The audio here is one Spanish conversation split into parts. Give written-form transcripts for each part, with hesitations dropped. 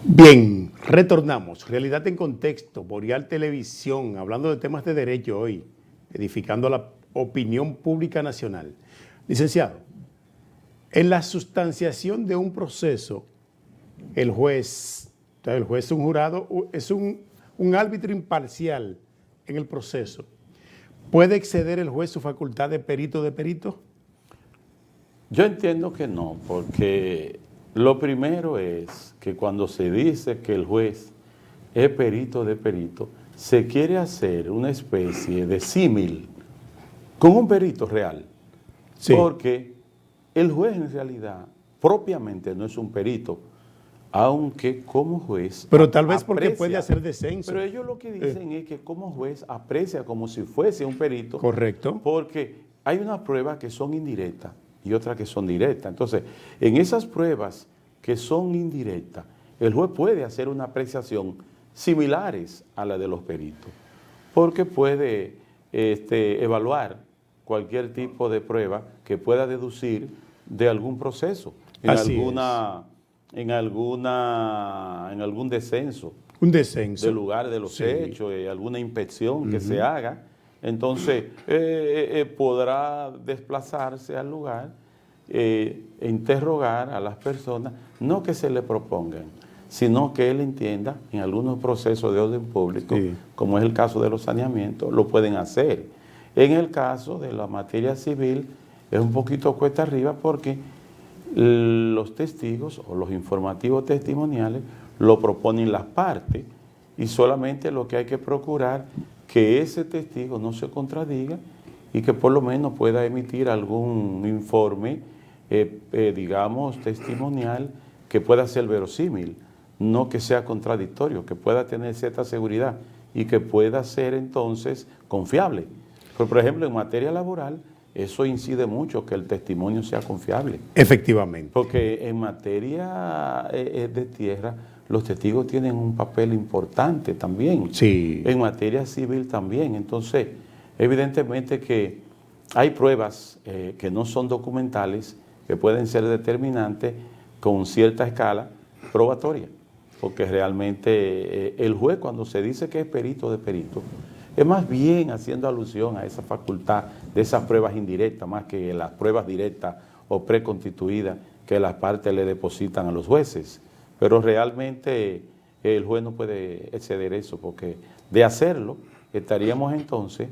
Bien, retornamos. Realidad en Contexto, Boreal Televisión, hablando de temas de derecho hoy, edificando la opinión pública nacional. Licenciado, en la sustanciación de un proceso, el juez es un jurado, es un árbitro imparcial en el proceso. ¿Puede exceder el juez su facultad de perito de perito? Yo entiendo que no, porque lo primero es que cuando se dice que el juez es perito de perito, se quiere hacer una especie de símil con un perito real. Sí. Porque el juez en realidad propiamente no es un perito, aunque como juez pero tal vez porque puede hacer descenso. Pero ellos lo que dicen es que como juez aprecia como si fuese un perito. Correcto. Porque hay unas pruebas que son indirectas y otras que son directas. Entonces, en esas pruebas que son indirectas, el juez puede hacer una apreciación similares a la de los peritos, porque puede evaluar cualquier tipo de prueba que pueda deducir de algún proceso, en algún descenso. Un descenso. Del lugar de los hechos, alguna inspección que se haga. Entonces, podrá desplazarse al lugar e interrogar a las personas, no que se le propongan, sino que él entienda en algunos procesos de orden público, como es el caso de los saneamientos, lo pueden hacer. En el caso de la materia civil, es un poquito cuesta arriba porque los testigos o los informativos testimoniales lo proponen las partes y solamente lo que hay que procurar que ese testigo no se contradiga y que por lo menos pueda emitir algún informe, digamos, testimonial que pueda ser verosímil, no que sea contradictorio, que pueda tener cierta seguridad y que pueda ser entonces confiable. Por ejemplo, en materia laboral, eso incide mucho, que el testimonio sea confiable. Efectivamente. Porque en materia de tierra, los testigos tienen un papel importante también. Sí. En materia civil también. Entonces, evidentemente que hay pruebas que no son documentales, que pueden ser determinantes con cierta escala probatoria. Porque realmente el juez, cuando se dice que es perito de perito, es más bien haciendo alusión a esa facultad de esas pruebas indirectas, más que las pruebas directas o preconstituidas que las partes le depositan a los jueces. Pero realmente el juez no puede exceder eso, porque de hacerlo estaríamos entonces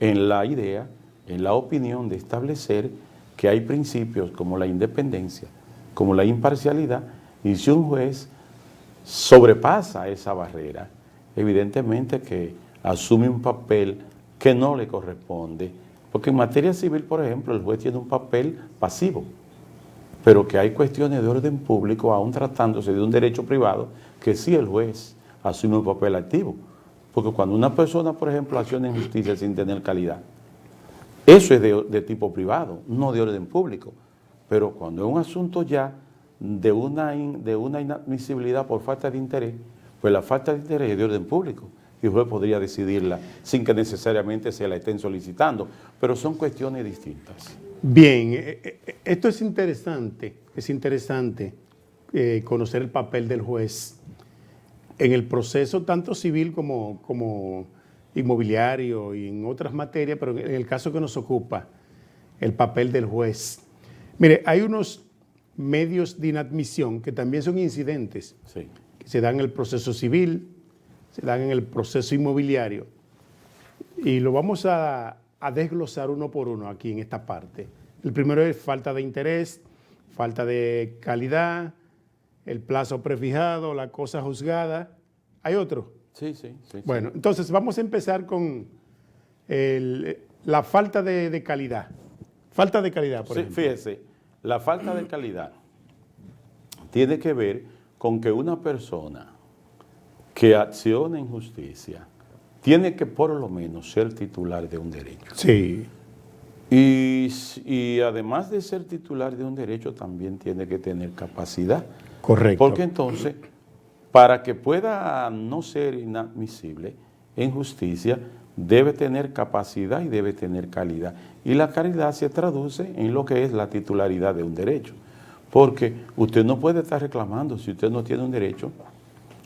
en la idea, en la opinión de establecer que hay principios como la independencia, como la imparcialidad, y si un juez sobrepasa esa barrera, evidentemente que asume un papel que no le corresponde, porque en materia civil, por ejemplo, el juez tiene un papel pasivo, pero que hay cuestiones de orden público, aún tratándose de un derecho privado, que sí el juez asume un papel activo, porque cuando una persona, por ejemplo, acciona en justicia sin tener calidad, eso es de tipo privado, no de orden público, pero cuando es un asunto ya de una inadmisibilidad por falta de interés, pues la falta de interés es de orden público, y el juez podría decidirla sin que necesariamente se la estén solicitando, pero son cuestiones distintas. Bien, esto es interesante conocer el papel del juez en el proceso tanto civil como inmobiliario y en otras materias, pero en el caso que nos ocupa, el papel del juez. Mire, hay unos medios de inadmisión que también son incidentes, que se dan en el proceso civil, se dan en el proceso inmobiliario, y lo vamos a desglosar uno por uno aquí en esta parte. El primero es falta de interés, falta de calidad, el plazo prefijado, la cosa juzgada. ¿Hay otro? Sí. Bueno, entonces vamos a empezar con la falta de calidad. Falta de calidad, por ejemplo. Fíjese, la falta de calidad tiene que ver con que una persona que acciona en justicia tiene que por lo menos ser titular de un derecho. Sí. Y además de ser titular de un derecho, también tiene que tener capacidad. Correcto. Porque entonces, para que pueda no ser inadmisible en justicia, debe tener capacidad y debe tener calidad. Y la calidad se traduce en lo que es la titularidad de un derecho. Porque usted no puede estar reclamando si usted no tiene un derecho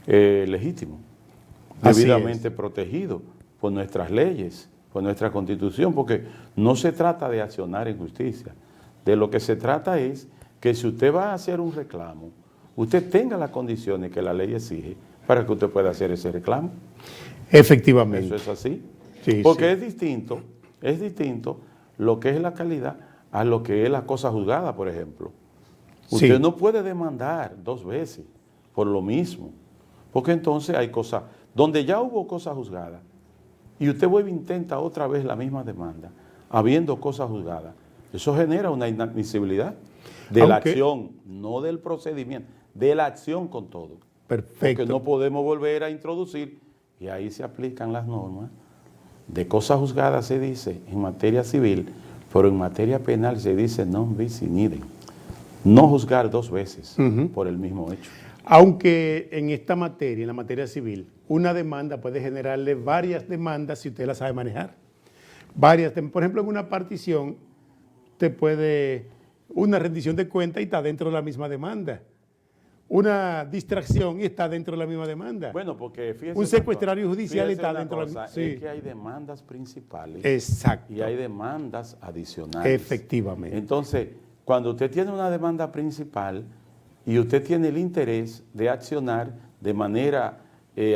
legítimo, Así debidamente es. protegido por nuestras leyes, por nuestra Constitución, porque no se trata de accionar en justicia. De lo que se trata es que si usted va a hacer un reclamo, usted tenga las condiciones que la ley exige para que usted pueda hacer ese reclamo. Efectivamente. Eso es así. Sí, Porque sí. es distinto lo que es la calidad a lo que es la cosa juzgada, por ejemplo. Usted Sí. no puede demandar 2 veces por lo mismo, porque entonces hay cosas, donde ya hubo cosas juzgadas, y usted vuelve e intenta otra vez la misma demanda, habiendo cosas juzgadas, eso genera una inadmisibilidad de la Aunque, acción, no del procedimiento, de la acción con todo. Porque perfecto. no podemos volver a introducir, y ahí se aplican las normas, de cosas juzgadas se dice en materia civil, pero en materia penal se dice non bis in idem. No juzgar 2 veces por el mismo hecho. Aunque en esta materia, en la materia civil, una demanda puede generarle varias demandas si usted la sabe manejar. Por ejemplo, en una partición, usted puede, una rendición de cuenta y está dentro de la misma demanda. Una distracción y está dentro de la misma demanda. Bueno, porque fíjese Un secuestrario judicial fíjese está una dentro de la cosa, misma. Sí. es que hay demandas principales Exacto. y hay demandas adicionales. Efectivamente. Entonces, cuando usted tiene una demanda principal y usted tiene el interés de accionar de manera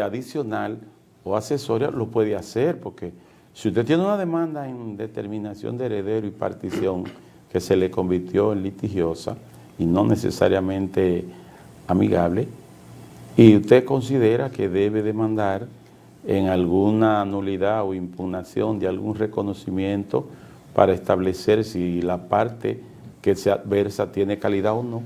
adicional o accesoria, lo puede hacer, porque si usted tiene una demanda en determinación de heredero y partición que se le convirtió en litigiosa y no necesariamente amigable, y usted considera que debe demandar en alguna nulidad o impugnación de algún reconocimiento para establecer si la parte que se adversa tiene calidad o no,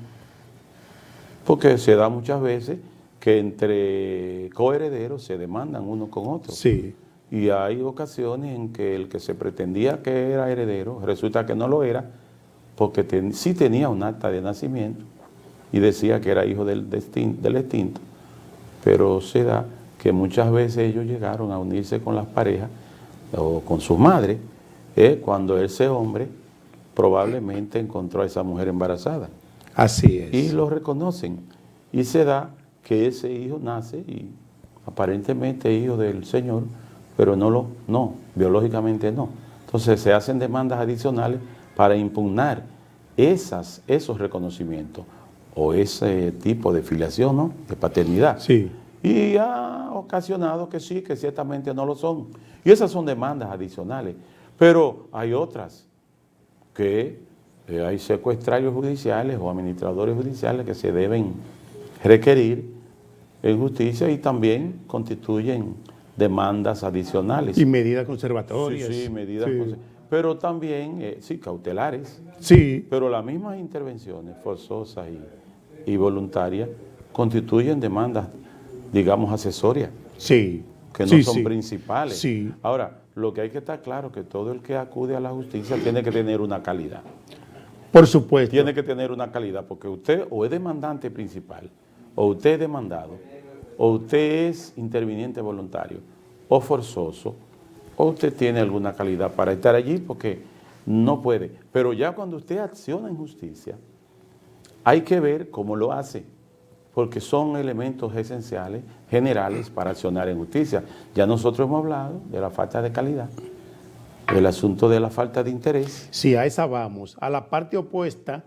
porque se da muchas veces que entre coherederos se demandan uno con otro. Sí. Y hay ocasiones en que el que se pretendía que era heredero resulta que no lo era, porque sí tenía un acta de nacimiento y decía que era hijo del extinto, pero se da que muchas veces ellos llegaron a unirse con las parejas o con sus madres, cuando ese hombre probablemente encontró a esa mujer embarazada. Así es. Y lo reconocen. Y se da que ese hijo nace y aparentemente hijo del Señor, pero no, biológicamente no. Entonces se hacen demandas adicionales para impugnar esos reconocimientos o ese tipo de filiación, ¿no?, de paternidad. Sí. Y ha ocasionado que sí, que ciertamente no lo son. Y esas son demandas adicionales. Pero hay otras que hay secuestrarios judiciales o administradores judiciales que se deben requerir en justicia y también constituyen demandas adicionales. Y medidas conservatorias. Sí, medidas Sí. pero también, sí, cautelares. Sí. Pero las mismas intervenciones forzosas y voluntarias constituyen demandas, digamos, accesorias, Sí. que no Sí, son sí. principales. Sí. Ahora, lo que hay que estar claro es que todo el que acude a la justicia tiene que tener una calidad. Por supuesto. Tiene que tener una calidad, porque usted o es demandante principal, o usted es demandado, o usted es interviniente voluntario, o forzoso, o usted tiene alguna calidad para estar allí, porque no puede. Pero ya cuando usted acciona en justicia, hay que ver cómo lo hace, porque son elementos esenciales, generales, para accionar en justicia. Ya nosotros hemos hablado de la falta de calidad, el asunto de la falta de interés. Sí, a esa vamos, a la parte opuesta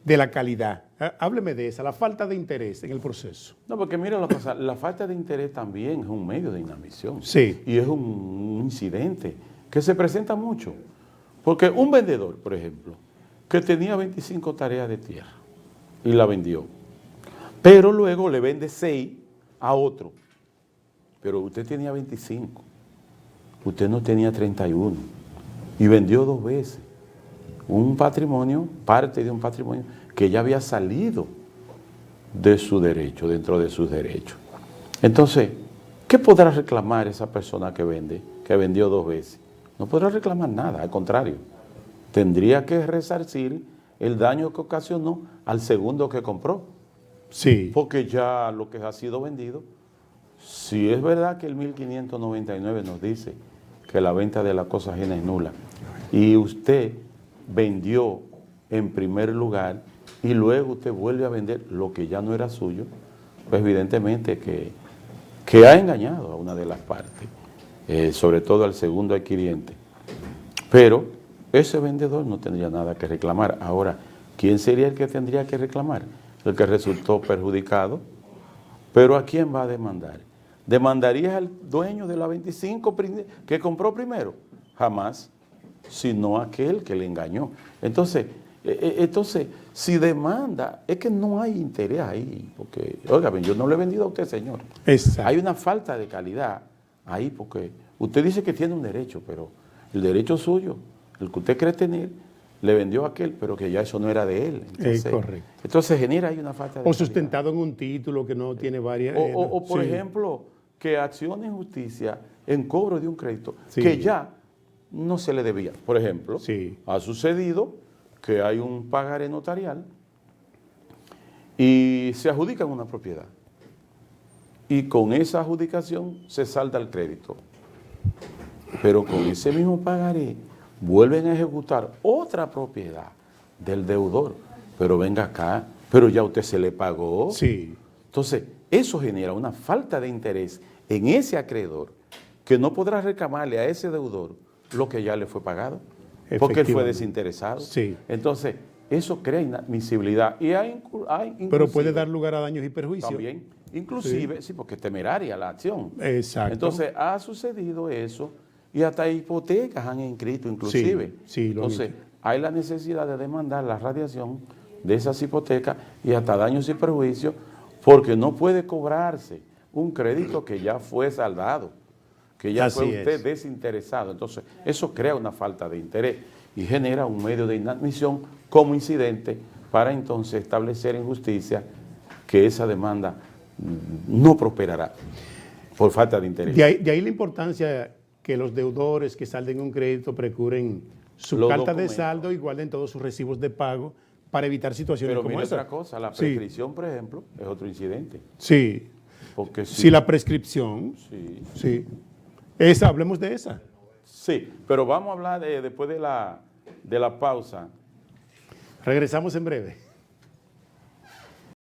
de la calidad. Hábleme de esa, la falta de interés en el proceso. No, porque mira la cosa, la falta de interés también es un medio de inadmisión. Sí. Y es un incidente que se presenta mucho. Porque un vendedor, por ejemplo, que tenía 25 tareas de tierra y la vendió, pero luego le vende 6 a otro. Pero usted tenía 25, usted no tenía 31 y vendió 2 veces un patrimonio, parte de un patrimonio que ya había salido de su derecho, dentro de sus derechos. Entonces, ¿qué podrá reclamar esa persona que vende, que vendió 2 veces? No podrá reclamar nada, al contrario, tendría que resarcir el daño que ocasionó al segundo que compró. Sí. Porque ya lo que ha sido vendido, si es verdad que el 1599 nos dice que la venta de la cosa ajena es nula, y usted vendió en primer lugar y luego usted vuelve a vender lo que ya no era suyo, pues evidentemente que ha engañado a una de las partes, sobre todo al segundo adquiriente. Pero ese vendedor no tendría nada que reclamar. Ahora, ¿quién sería el que tendría que reclamar? El que resultó perjudicado. ¿Pero a quién va a demandar? ¿Demandarías al dueño de la 25 que compró primero? Jamás, sino aquel que le engañó. Entonces, si demanda, es que no hay interés ahí, porque, óigame, yo no le he vendido a usted, señor. Exacto. Hay una falta de calidad ahí, porque usted dice que tiene un derecho, pero el derecho suyo, el que usted cree tener, le vendió a aquel, pero que ya eso no era de él. Entonces, correcto. Entonces genera ahí una falta de O calidad. sustentado en un título que no tiene varias... O por sí. ejemplo, que accione en justicia en cobro de un crédito Sí. que ya no se le debía. Por ejemplo, Sí. ha sucedido que hay un pagaré notarial y se adjudica en una propiedad. Y con esa adjudicación se salda el crédito. Pero con ese mismo pagaré vuelven a ejecutar otra propiedad del deudor. Pero venga acá, pero ya usted se le pagó. Sí. Entonces, eso genera una falta de interés en ese acreedor que no podrá reclamarle a ese deudor lo que ya le fue pagado, porque él fue Efectivamente. desinteresado. Sí. Entonces, eso crea inadmisibilidad y hay Pero puede dar lugar a daños y perjuicios. también, inclusive, sí, porque es temeraria la acción. Exacto. Entonces, ha sucedido eso y hasta hipotecas han inscrito inclusive. Sí, lo han Entonces, hecho. hay la necesidad de demandar la radiación de esas hipotecas y hasta daños y perjuicios, porque no puede cobrarse un crédito que ya fue saldado, que ya Así fue usted es. desinteresado. Entonces, eso crea una falta de interés y genera un medio de inadmisión como incidente para entonces establecer en justicia que esa demanda no prosperará por falta de interés. De ahí la importancia que los deudores que salden un crédito procuren su Los carta de documentos. saldo y guarden todos sus recibos de pago para evitar situaciones Pero como mira esa. otra cosa, la Sí. prescripción, por ejemplo, es otro incidente. Sí. Porque Si la prescripción, sí, sí. Esa, hablemos de esa. sí, pero vamos a hablar después de la pausa. Regresamos en breve.